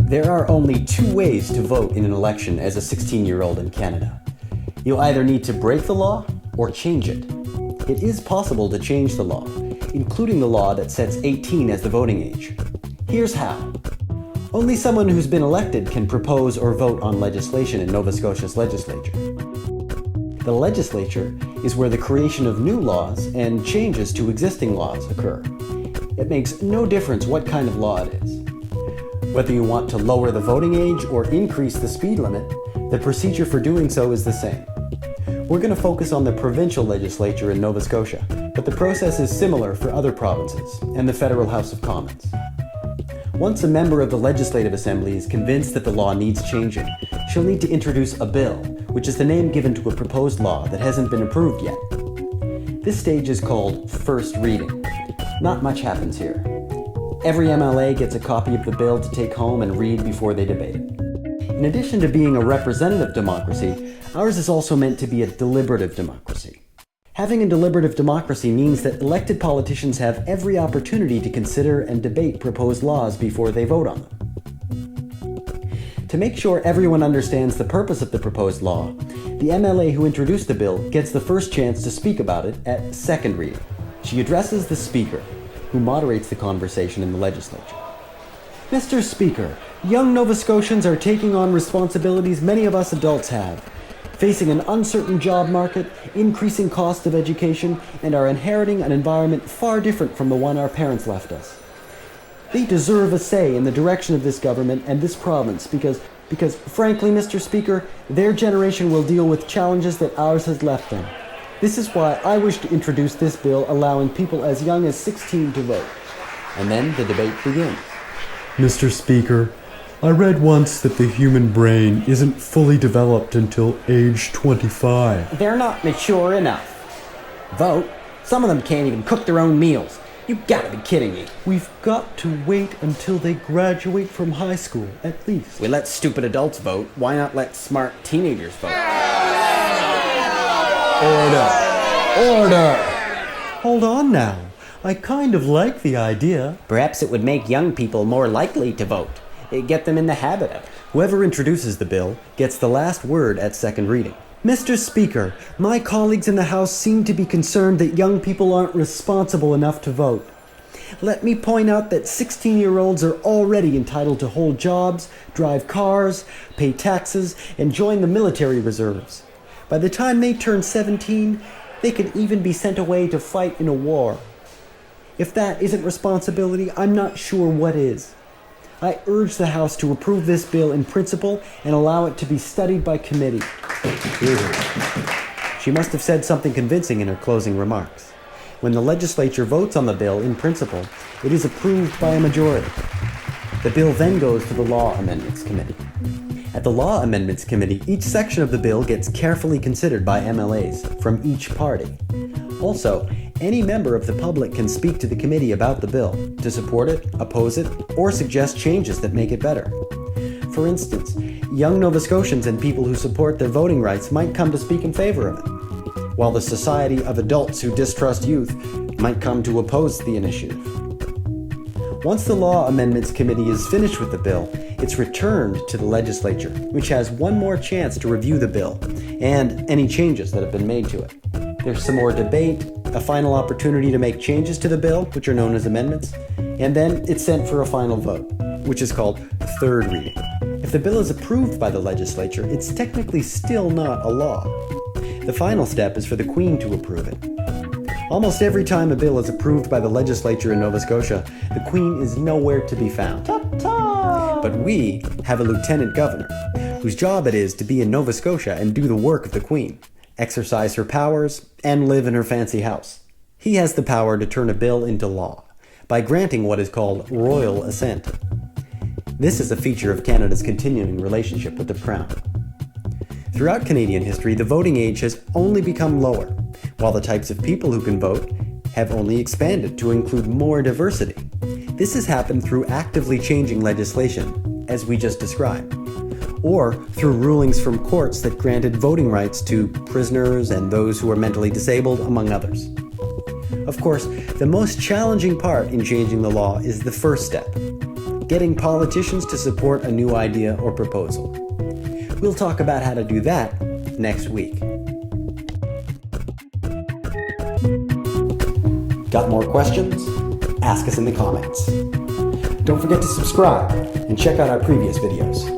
There are only two ways to vote in an election as a 16-year-old in Canada. You'll either need to break the law or change it. It is possible to change the law, including the law that sets 18 as the voting age. Here's how. Only someone who's been elected can propose or vote on legislation in Nova Scotia's legislature. The legislature is where the creation of new laws and changes to existing laws occur. It makes no difference what kind of law it is. Whether you want to lower the voting age or increase the speed limit, the procedure for doing so is the same. We're going to focus on the provincial legislature in Nova Scotia, but the process is similar for other provinces and the Federal House of Commons. Once a member of the Legislative Assembly is convinced that the law needs changing, she'll need to introduce a bill, which is the name given to a proposed law that hasn't been approved yet. This stage is called first reading. Not much happens here. Every MLA gets a copy of the bill to take home and read before they debate it. In addition to being a representative democracy, ours is also meant to be a deliberative democracy. Having a deliberative democracy means that elected politicians have every opportunity to consider and debate proposed laws before they vote on them. To make sure everyone understands the purpose of the proposed law, the MLA who introduced the bill gets the first chance to speak about it at second reading. She addresses the Speaker, who moderates the conversation in the legislature. Mr. Speaker, young Nova Scotians are taking on responsibilities many of us adults have, facing an uncertain job market, increasing cost of education, and are inheriting an environment far different from the one our parents left us. They deserve a say in the direction of this government and this province because frankly, Mr. Speaker, their generation will deal with challenges that ours has left them. This is why I wish to introduce this bill allowing people as young as 16 to vote. And then the debate begins. Mr. Speaker, I read once that the human brain isn't fully developed until age 25. They're not mature enough. Vote? Some of them can't even cook their own meals. You gotta be kidding me. We've got to wait until they graduate from high school, at least. We let stupid adults vote. Why not let smart teenagers vote? Order! Hold on now. I kind of like the idea. Perhaps it would make young people more likely to vote. Get them in the habit of it. Whoever introduces the bill gets the last word at second reading. Mr. Speaker, my colleagues in the House seem to be concerned that young people aren't responsible enough to vote. Let me point out that 16-year-olds are already entitled to hold jobs, drive cars, pay taxes, and join the military reserves. By the time they turn 17, they could even be sent away to fight in a war. If that isn't responsibility, I'm not sure what is. I urge the House to approve this bill in principle and allow it to be studied by committee. She must have said something convincing in her closing remarks. When the legislature votes on the bill in principle, it is approved by a majority. The bill then goes to the Law Amendments Committee. At the Law Amendments Committee, each section of the bill gets carefully considered by MLAs from each party. Also, any member of the public can speak to the committee about the bill, to support it, oppose it, or suggest changes that make it better. For instance, young Nova Scotians and people who support their voting rights might come to speak in favor of it, while the Society of Adults Who Distrust Youth might come to oppose the initiative. Once the Law Amendments Committee is finished with the bill, it's returned to the legislature, which has one more chance to review the bill and any changes that have been made to it. There's some more debate, a final opportunity to make changes to the bill, which are known as amendments, and then it's sent for a final vote, which is called third reading. If the bill is approved by the legislature, it's technically still not a law. The final step is for the Queen to approve it. Almost every time a bill is approved by the legislature in Nova Scotia, the Queen is nowhere to be found. But we have a lieutenant governor, whose job it is to be in Nova Scotia and do the work of the Queen, exercise her powers, and live in her fancy house. He has the power to turn a bill into law by granting what is called royal assent. This is a feature of Canada's continuing relationship with the Crown. Throughout Canadian history, the voting age has only become lower, while the types of people who can vote have only expanded to include more diversity. This has happened through actively changing legislation, as we just described, or through rulings from courts that granted voting rights to prisoners and those who are mentally disabled, among others. Of course, the most challenging part in changing the law is the first step, getting politicians to support a new idea or proposal. We'll talk about how to do that next week. Got more questions? Ask us in the comments. Don't forget to subscribe and check out our previous videos.